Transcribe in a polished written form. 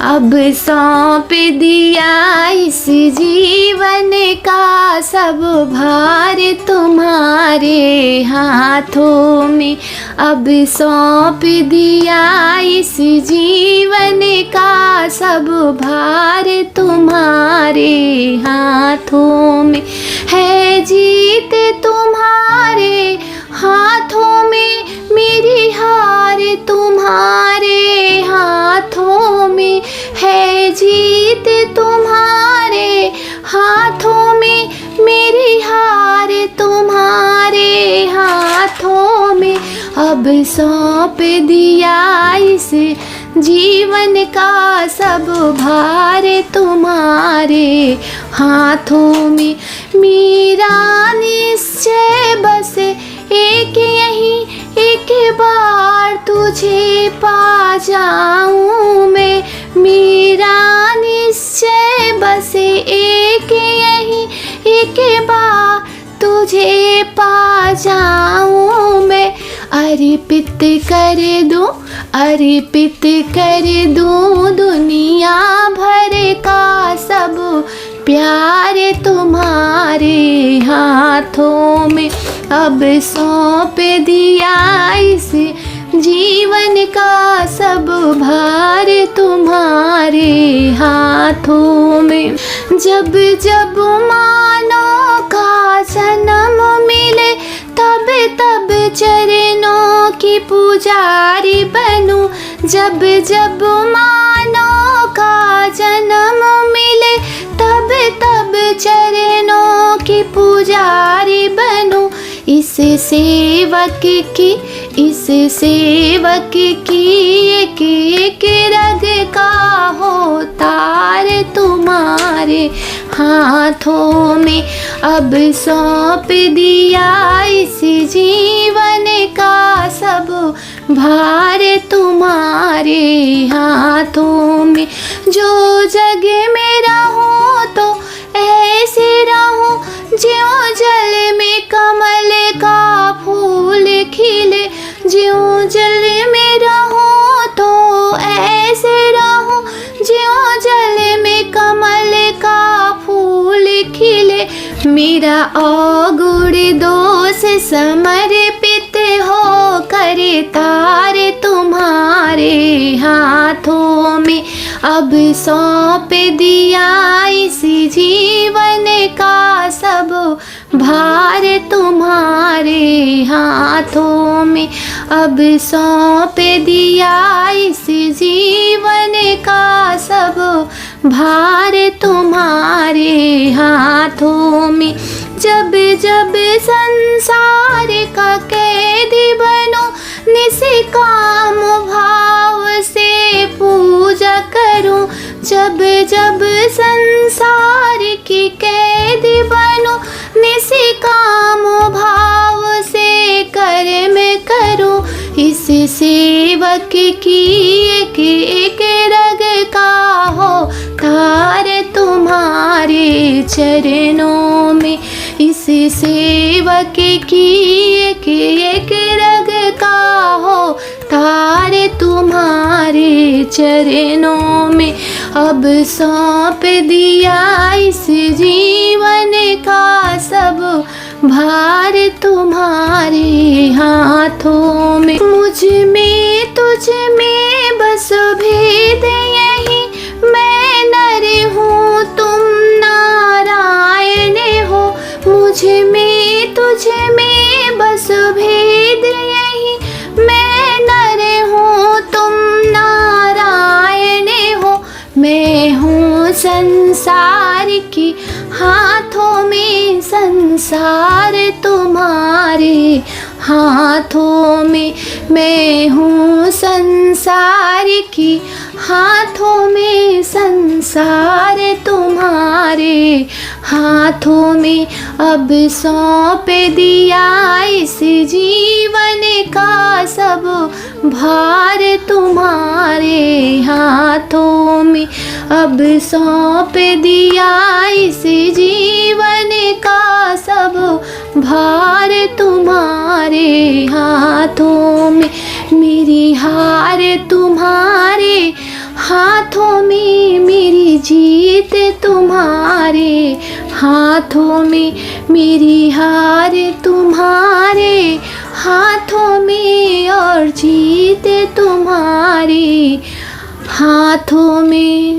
अब सौंप दिया इस जीवन का सब भार तुम्हारे हाथों में। अब सौंप दिया इस जीवन का सब भार तुम्हारे हाथों में। है जीत तुम्हारे हाथों में, मेरी हार तुम्हारे हाथों में। है जीत तुम्हारे हाथों में, मेरी हार तुम्हारे हाथों में। अब सौंप दिया इस जीवन का सब भार तुम्हारे हाथों में। मेरा निश्चय बस एक यही, एक बार तुझे पा जाऊं मैं। मेरा निश्चय बस एक यही, एक बार तुझे पा जाऊं मैं। अर्पित कर दूं, अर्पित कर दूं दुनिया भर का सब प्यार तुम्हारे हाथों में। अब सौंप दिया इस जीवन का सब भार तुम्हारे हाथों में। जब जब मानव का जन्म मिले, तब तब चरणों की पुजारी बनूं। जब जब मानव का जन्म मिले, तब तब चरणों की पुजारी बनूं। इस सेवक की, इस सेवक की एक एक रग का हो तार तुम्हारे हाथों में। अब सौंप दिया इस जीवन का सब भार तुम्हारे हाथों में। जो जग में रहूं तो ऐसे रहूं, ज्यों जल में कमल का फूल खिले। ज्यों जल में रहूं तो ऐसे रहूं, ज्यों जल में कमल का फूल खिले। मेरा औगुण दोष समर्पित हो करे तार तुम्हारे हाथों में। अब सौंप दिया इस जीवन का सब भार तुम्हारे हाथों में। अब सौंप दिया इस जीवन का सब भार तुम्हारे हाथों में। जब जब संसार का कैदी बनो, निष्काम भाव से पूजा करूं। जब जब संसार की कैदी बनो, निष्काम भाव से कर्म करूं। इस सेवक की एक एक रग का हो तार तुम्हारे चरणों में। इस सेवक की एक एक रग का हो तार तुम्हारे चरणों में। अब सौंप दिया इस जीवन का सब भार तुम्हारे हाथों में। मुझ में तुझ में बस भेद यही, मैं नर हूँ तुम नारायण हो। मुझ में तुझ में बस भेद यही, मैं नर हूँ तुम नारायण हो। मैं हूँ संसार की हाथों में, संसार तुम्हारे हाथों में। मैं हूँ संसार की हाथों में, संसार तुम्हारे हाथों में। अब सौंप दिया इस जीवन का सब भार तुम्हारे हाथों में। अब सौंप दिया इस जीवन का सब भार तुम्हारे हाथों में। मेरी हार तुम्हारे हाथों में मेरी जीत तुम्हारे हाथों में, मेरी हार तुम्हारे हाथों में, और जीत तुम्हारे हाथों में।